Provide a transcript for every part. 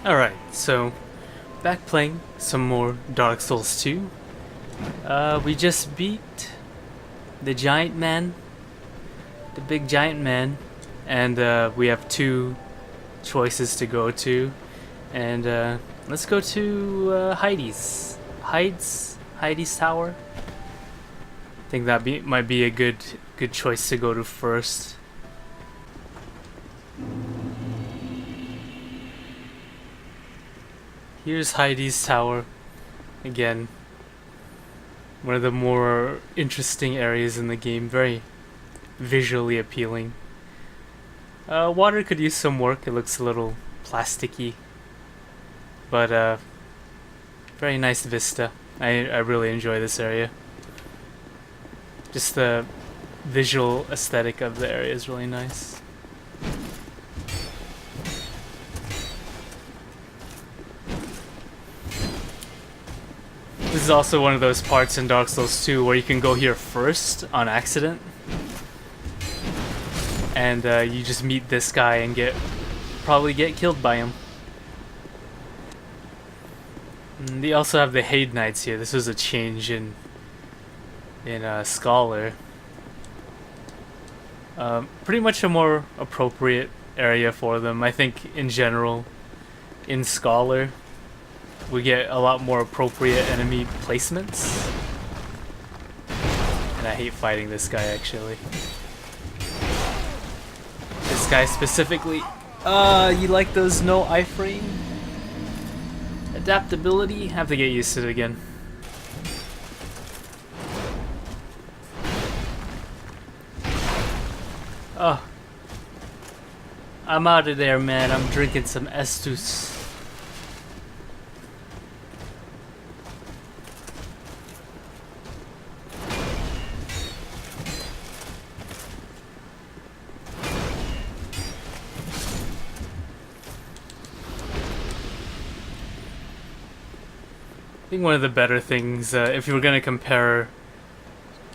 Alright, so back playing some more Dark Souls 2. We just beat the giant man, the big giant man, and we have two choices to go to. And let's go to Heidi's tower. I think that might be a good choice to go to first. Here's Heidi's tower. Again, one of the more interesting areas in the game. Very visually appealing. Water could use some work. It looks a little plasticky. But very nice vista. I really enjoy this area. Just the visual aesthetic of the area is really nice. This is also one of those parts in Dark Souls 2 where you can go here first on accident. And you just meet this guy and probably get killed by him. And they also have the Haid Knights here. This was a change in Scholar. Pretty much a more appropriate area for them. I think in general, in Scholar, we get a lot more appropriate enemy placements. And I hate fighting this guy actually. This guy specifically. You like those no iframe? Adaptability? Have to get used to it again. Oh. I'm out of there, man. I'm drinking some Estus. I think one of the better things, if you were going to compare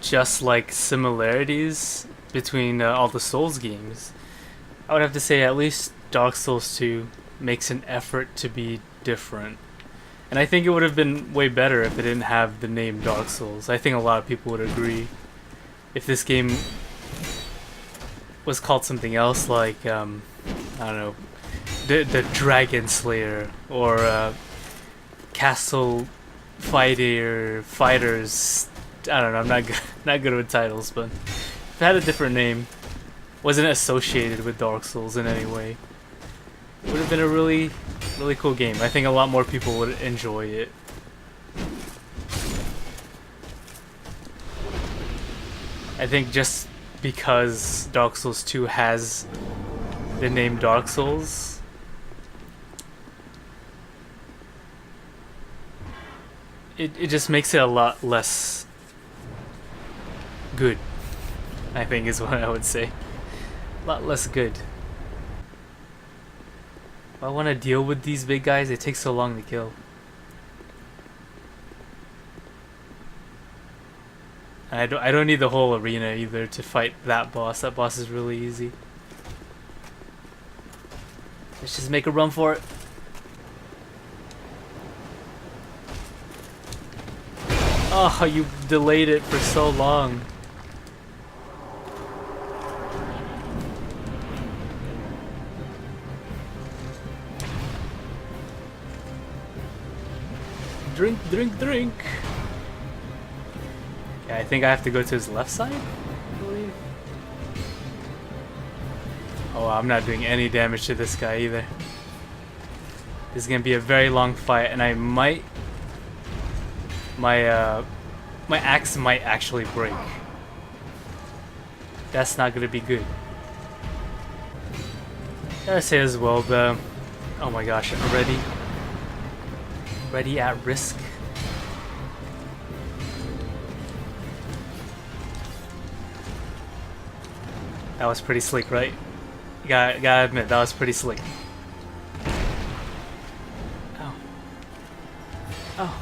just like similarities between all the Souls games, I would have to say at least Dark Souls 2 makes an effort to be different. And I think it would have been way better if it didn't have the name Dark Souls. I think a lot of people would agree. If this game was called something else like, I don't know, the Dragon Slayer or Castle Fighters. I don't know. I'm not good with titles, but if it had a different name, wasn't associated with Dark Souls in any way, it would have been a really cool game. I think a lot more people would enjoy it. I think just because Dark Souls 2 has the name Dark Souls, it just makes it a lot less good, I think is what I would say. A lot less good. If I want to deal with these big guys, it takes so long to kill. I don't need the whole arena either to fight that boss. That boss is really easy. Let's just make a run for it. Oh, you delayed it for so long. Drink, drink, drink. Yeah, I think I have to go to his left side, I believe. Oh, I'm not doing any damage to this guy either. This is gonna be a very long fight, and I might... My axe might actually break. That's not gonna be good. Gotta say as well, the... Oh my gosh, Ready at risk. That was pretty slick, right? Gotta admit, that was pretty slick. Oh. Oh.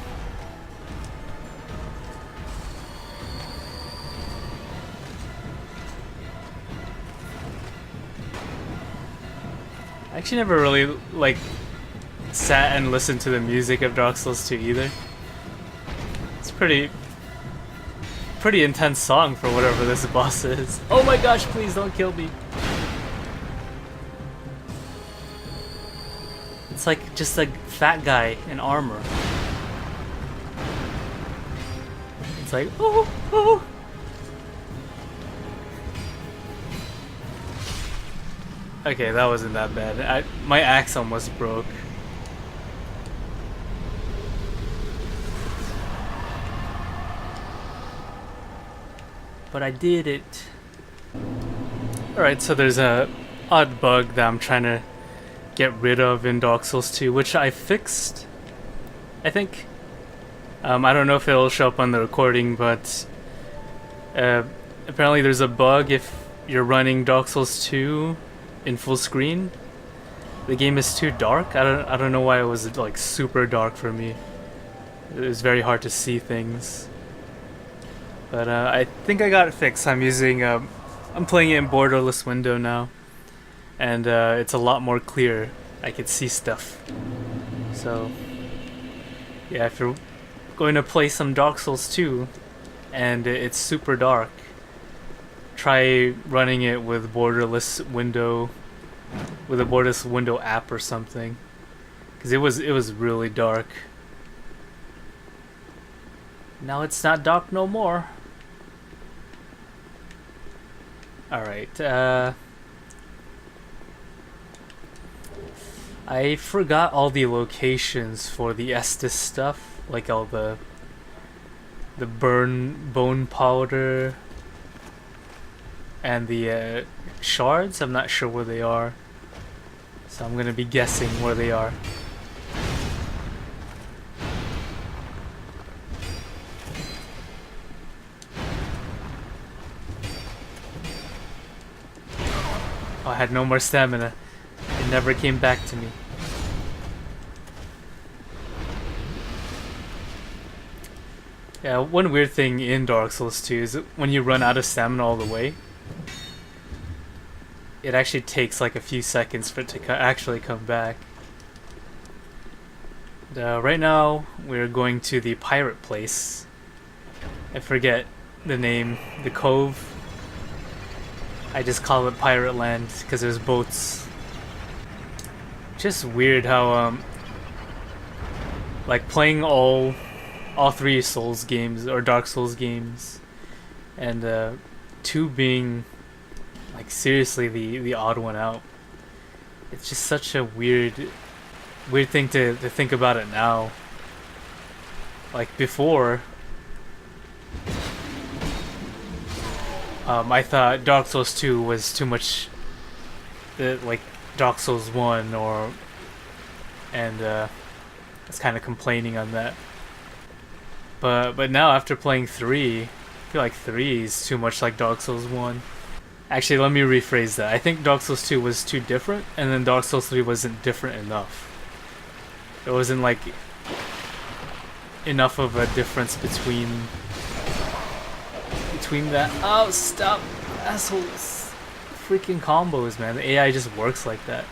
I actually never really, like, sat and listened to the music of Dark Souls 2 either. It's pretty intense song for whatever this boss is. Oh my gosh, please don't kill me. It's like just a fat guy in armor. It's like, oh, oh. Okay, that wasn't that bad. My axe almost broke. But I did it. Alright, so there's a odd bug that I'm trying to get rid of in Dark Souls 2, which I fixed, I think. I don't know if it'll show up on the recording, but apparently there's a bug if you're running Dark Souls 2 in full screen. The game is too dark. I don't know why it was like super dark for me. It was very hard to see things. But I think I got it fixed. I'm playing it in borderless window now, and it's a lot more clear. I can see stuff. So yeah, if you're going to play some Dark Souls 2 and it's super dark, try running it with a borderless window app or something, because it was really dark. Now it's not dark no more. Alright, I forgot all the locations for the Estus stuff, like all the bone powder and the shards. I'm not sure where they are, so I'm gonna be guessing where they are. Oh, I had no more stamina. It never came back to me. Yeah, one weird thing in Dark Souls 2 is that when you run out of stamina all the way, it actually takes like a few seconds for it to actually come back. Right now, we're going to the pirate place. I forget the name, the cove. I just call it Pirate Land because there's boats. Just weird how like playing all three Souls games or Dark Souls games, and 2 being like seriously the odd one out. It's just such a weird thing to think about it now. Like before, I thought Dark Souls 2 was too much like Dark Souls 1, and I was kind of complaining on that. But now after playing 3, I feel like 3 is too much like Dark Souls 1. Actually, let me rephrase that. I think Dark Souls 2 was too different, and then Dark Souls 3 wasn't different enough. There wasn't like enough of a difference between that. Oh, stop, assholes! Freaking combos, man. The AI just works like that.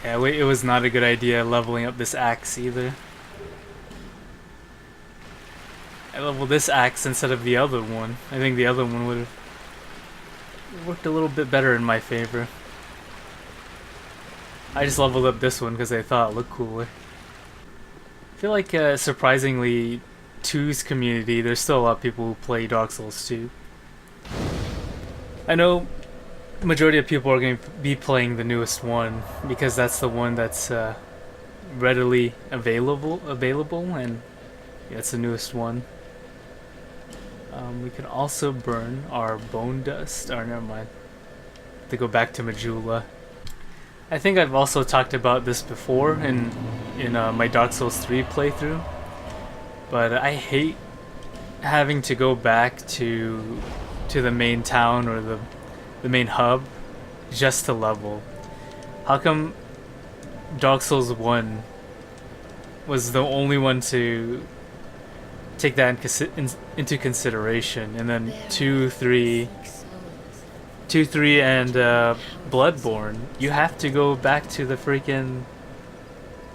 Yeah, it was not a good idea leveling up this axe either. I leveled this axe instead of the other one. I think the other one would have worked a little bit better in my favor. I just leveled up this one because I thought it looked cooler. I feel like surprisingly, 2's community, there's still a lot of people who play Dark Souls 2. I know the majority of people are going to be playing the newest one because that's the one that's readily available, and yeah, it's the newest one. We can also burn our bone dust. Or never mind. To go back to Majula. I think I've also talked about this before in my Dark Souls 3 playthrough, but I hate having to go back to the main town or the main hub just to level. How come Dark Souls 1 was the only one to take that into consideration, and then 2, 3 2, 3, and Bloodborne, you have to go back to the freaking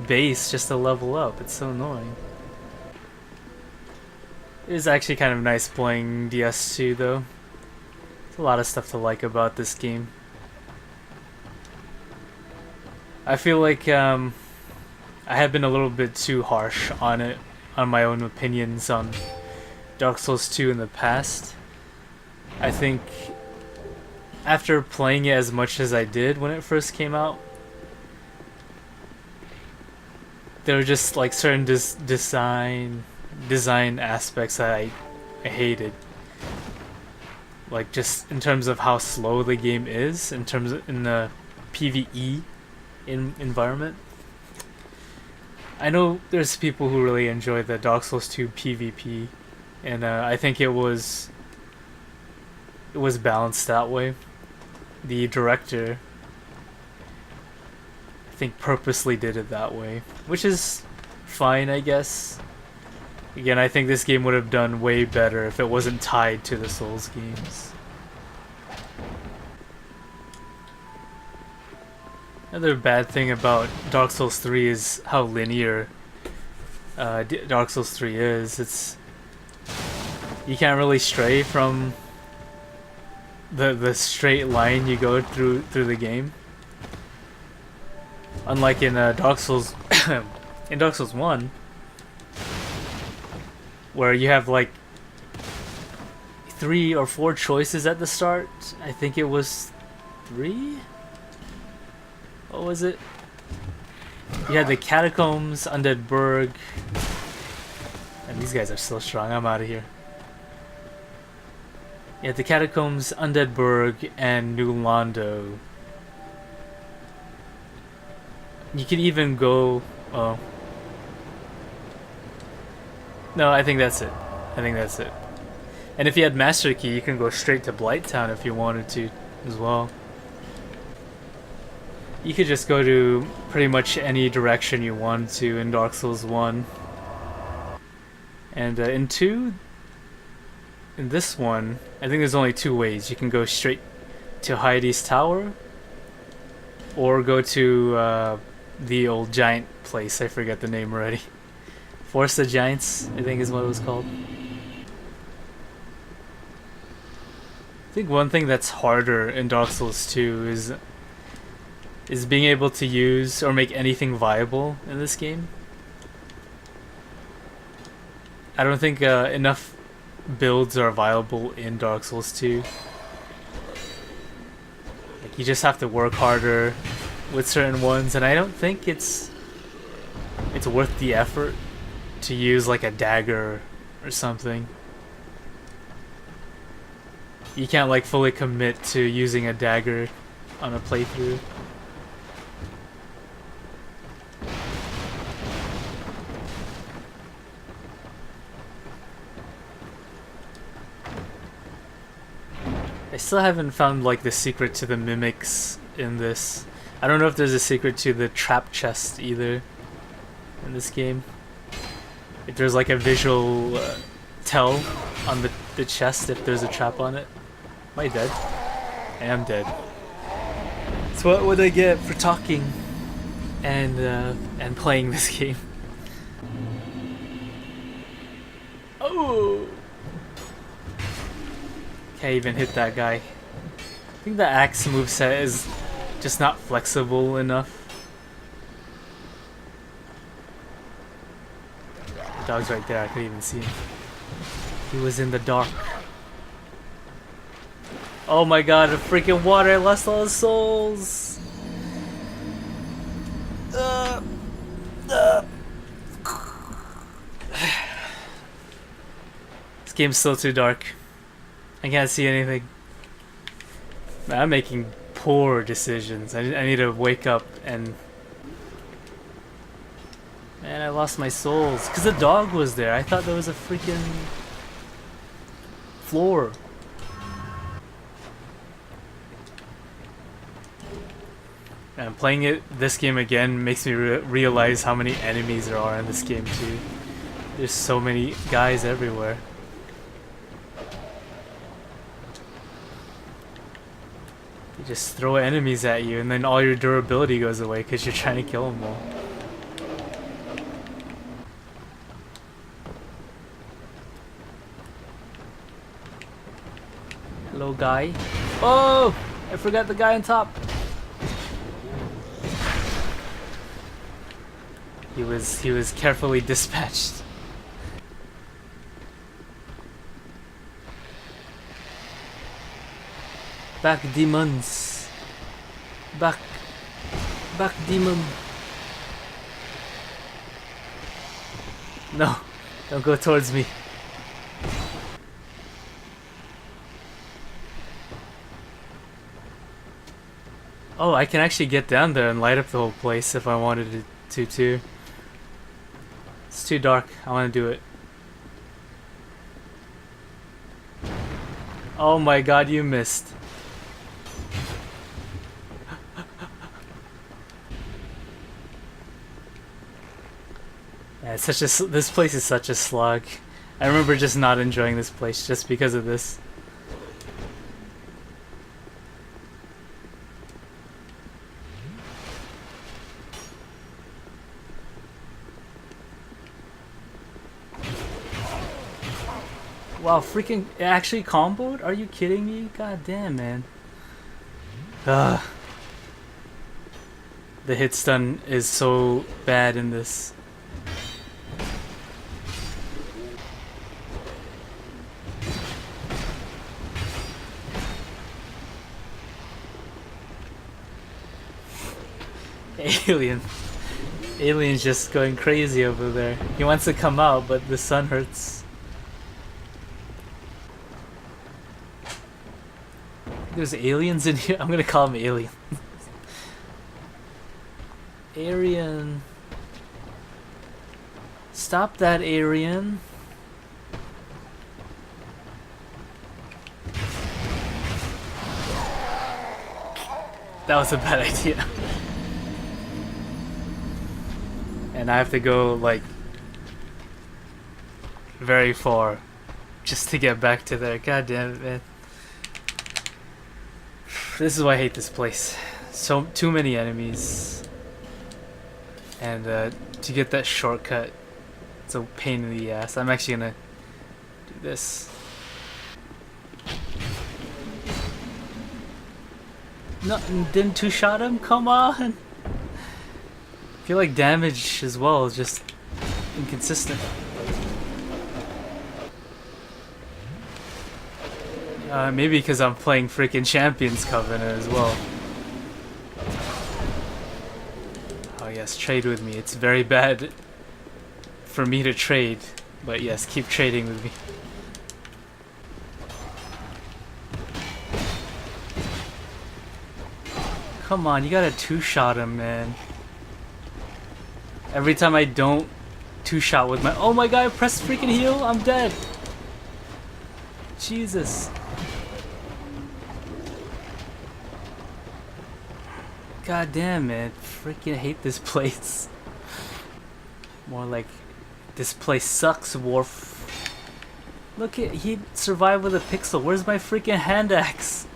base just to level up. It's so annoying. It is actually kind of nice playing DS2 though. There's a lot of stuff to like about this game. I feel like I have been a little bit too harsh on it, on my own opinions on Dark Souls 2 in the past. I think after playing it as much as I did when it first came out, there were just like certain design aspects that I hated. Like just in terms of how slow the game is, in terms of in the PvE environment. I know there's people who really enjoy the Dark Souls 2 PvP, and I think it was balanced that way. The director, I think, purposely did it that way, which is fine, I guess. Again, I think this game would have done way better if it wasn't tied to the Souls games. Another bad thing about Dark Souls 3 is how linear Dark Souls 3 is. You can't really stray from the straight line you go through the game. Unlike in Dark Souls in Dark Souls 1, where you have like 3 or 4 choices at the start. I think it was 3? What was it? You had the Catacombs, Undead Burg, and these guys are so strong. I'm out of here. You had the Catacombs, Undead Burg, and New Londo. You could even go... oh. No, I think that's it. And if you had Master Key, you can go straight to Blighttown if you wanted to as well. You could just go to pretty much any direction you wanted to in Dark Souls 1. And in 2, in this one, I think there's only 2 ways. You can go straight to Heidi's Tower, or go to the old giant place. I forget the name already. Force the Giants, I think is what it was called. I think one thing that's harder in Dark Souls 2 is being able to use or make anything viable in this game. I don't think enough builds are viable in Dark Souls 2. Like, you just have to work harder with certain ones, and I don't think it's worth the effort to use like a dagger or something. You can't like fully commit to using a dagger on a playthrough. I still haven't found like the secret to the mimics in this. I don't know if there's a secret to the trap chest either in this game. If there's like a visual tell on the chest if there's a trap on it. Am I dead? I am dead. So what would I get for talking and playing this game? Oh! Can't even hit that guy. I think the axe moveset is just not flexible enough. The dog's right there, I couldn't even see him. He was in the dark. Oh my god, the freaking water, I lost all the souls! This game's still too dark. I can't see anything. Man, I'm making poor decisions. I need to wake up and... Man, I lost my souls. Because the dog was there. I thought there was a freaking... floor. And playing this game again makes me realize how many enemies there are in this game too. There's so many guys everywhere. You just throw enemies at you, and then all your durability goes away because you're trying to kill them all. Hello, guy. Oh! I forgot the guy on top. He was carefully dispatched. Back demons. Back demon. No, don't go towards me. Oh, I can actually get down there and light up the whole place if I wanted to too. It's too dark. I want to do it. Oh my god, you missed. Yeah, it's such a this place is such a slog. I remember just not enjoying this place just because of this. Wow, freaking it actually comboed? Are you kidding me? God damn, man. Ugh. The hit stun is so bad in this. Alien. Alien's just going crazy over there. He wants to come out, but the sun hurts. There's aliens in here. I'm gonna call him Alien. Aryan. Stop that, Aryan. That was a bad idea. And I have to go, like, very far just to get back to there. God damn it, man. This is why I hate this place. So too many enemies. And to get that shortcut, it's a pain in the ass. I'm actually gonna do this. No, didn't two-shot him? Come on! I feel like damage as well is just inconsistent. Maybe because I'm playing freaking Champions Covenant as well. Oh yes, trade with me. It's very bad for me to trade, but yes, keep trading with me. Come on, you gotta two-shot him, man. Every time I don't two-shot with my— oh my god, press freaking heal, I'm dead. Jesus. God damn, man. Freaking hate this place. More like, this place sucks, Worf. Look at— he survived with a pixel. Where's my freaking hand axe?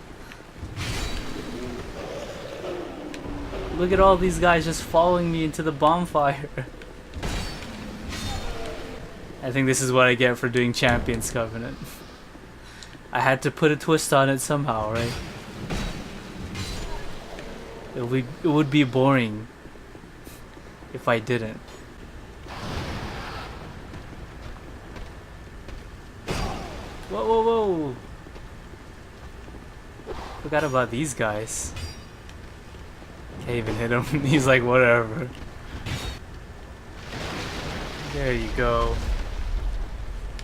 Look at all these guys just following me into the bonfire. I think this is what I get for doing Champions Covenant. I had to put a twist on it somehow, right? It would be boring if I didn't. Whoa, whoa, whoa! Forgot about these guys. Can't even hit him. He's like, whatever. There you go.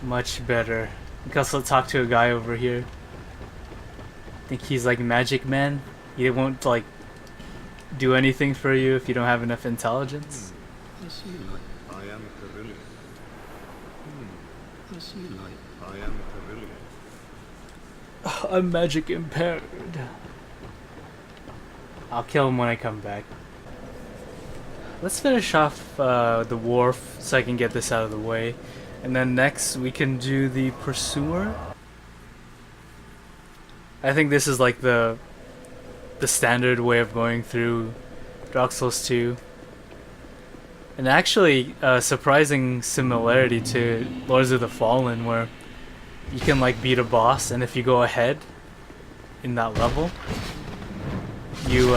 Much better. I can also talk to a guy over here. I think he's like Magic Man. He won't like do anything for you if you don't have enough intelligence. I see light. I am Carillion. I see light. I am Carillion. I'm magic impaired. I'll kill him when I come back. Let's finish off the wharf so I can get this out of the way. And then next we can do the pursuer. I think this is like the the standard way of going through Dark Souls 2. And actually, a surprising similarity to Lords of the Fallen, where you can like beat a boss, and if you go ahead in that level, you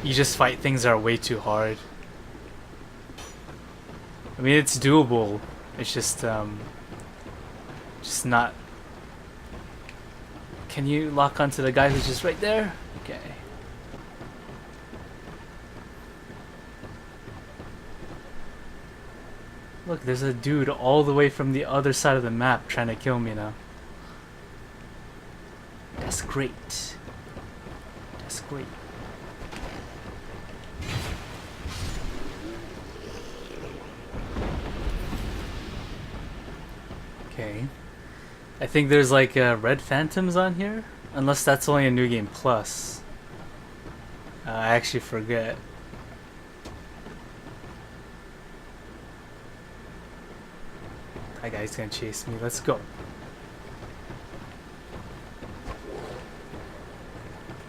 just fight things that are way too hard. I mean, it's doable. It's just not. Can you lock onto the guy who's just right there? Okay. Look, there's a dude all the way from the other side of the map trying to kill me now. That's great. That's great. Okay. I think there's like red phantoms on here, unless that's only a New Game Plus. I actually forget. That guy's gonna chase me. Let's go.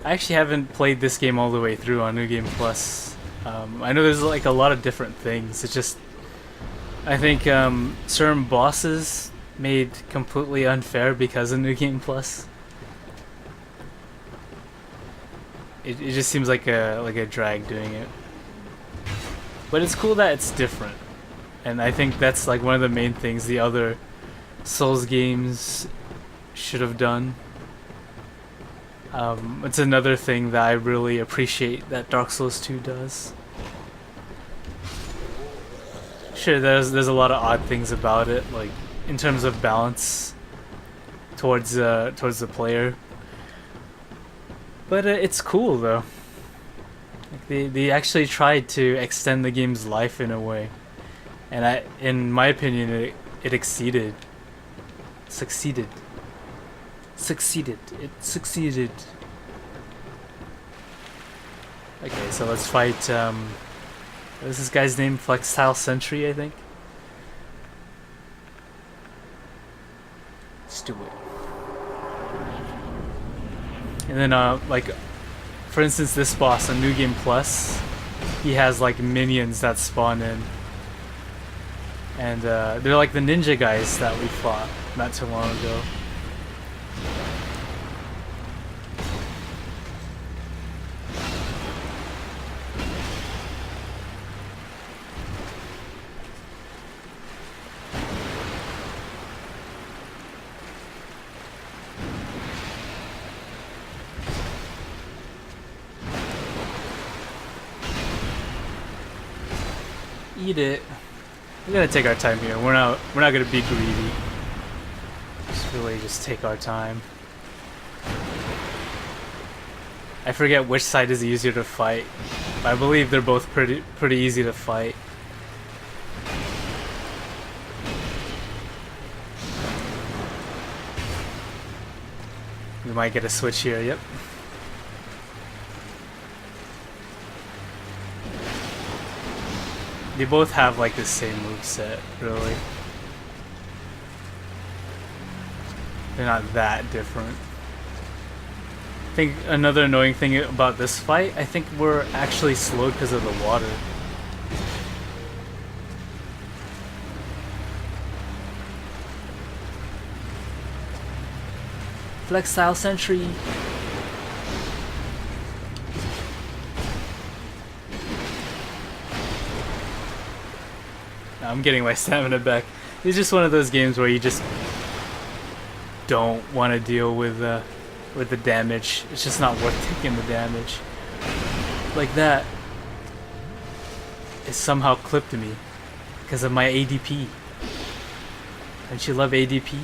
I actually haven't played this game all the way through on New Game Plus. I know there's like a lot of different things. It's just, I think certain bosses made completely unfair because of New Game Plus. It just seems like a drag doing it. But it's cool that it's different. And I think that's like one of the main things the other Souls games should have done. It's another thing that I really appreciate that Dark Souls 2 does. Sure, there's a lot of odd things about it, like in terms of balance towards the player. But it's cool though. Like they actually tried to extend the game's life in a way. And in my opinion, it succeeded. It succeeded. Okay, so let's fight. What is this guy's name? Flextile Sentry, I think. Let's do it. And then, like, for instance, this boss on New Game Plus, he has like minions that spawn in. And they're like the ninja guys that we fought not too long ago. Eat it. We're gonna take our time here. We're not gonna be greedy. Just take our time. I forget which side is easier to fight. But I believe they're both pretty easy to fight. We might get a switch here. Yep. They both have like the same moveset, really. They're not that different. I think another annoying thing about this fight, I think we're actually slowed because of the water. Flextile Sentry. I'm getting my stamina back. It's just one of those games where you just don't want to deal with the damage. It's just not worth taking the damage. Like that, it somehow clipped me because of my ADP. Don't you love ADP?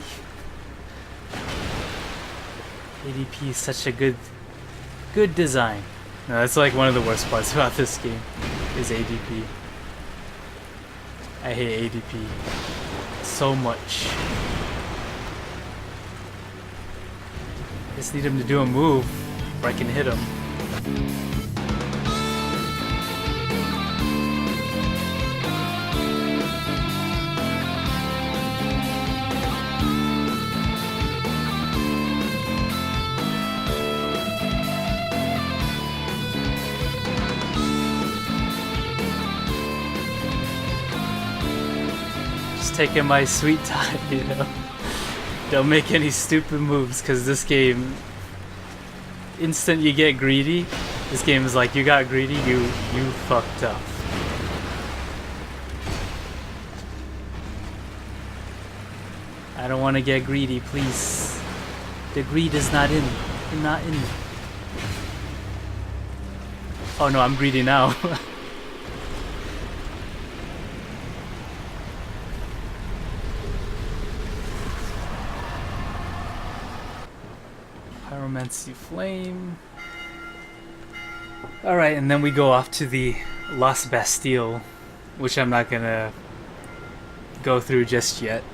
ADP is such a good design. No, that's like one of the worst parts about this game is ADP. I hate ADP so much. Just need him to do a move where I can hit him. taking my sweet time, you know. Don't make any stupid moves, because this game, instant you get greedy, this game is like, you got greedy, you fucked up. I don't want to get greedy, please. The greed is not in. Not in. Oh no, I'm greedy now. Pyromancy Flame. Alright, and then we go off to the Lost Bastille, which I'm not gonna go through just yet.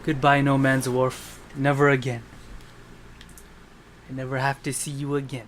Goodbye, No Man's Wharf. Never again. I never have to see you again.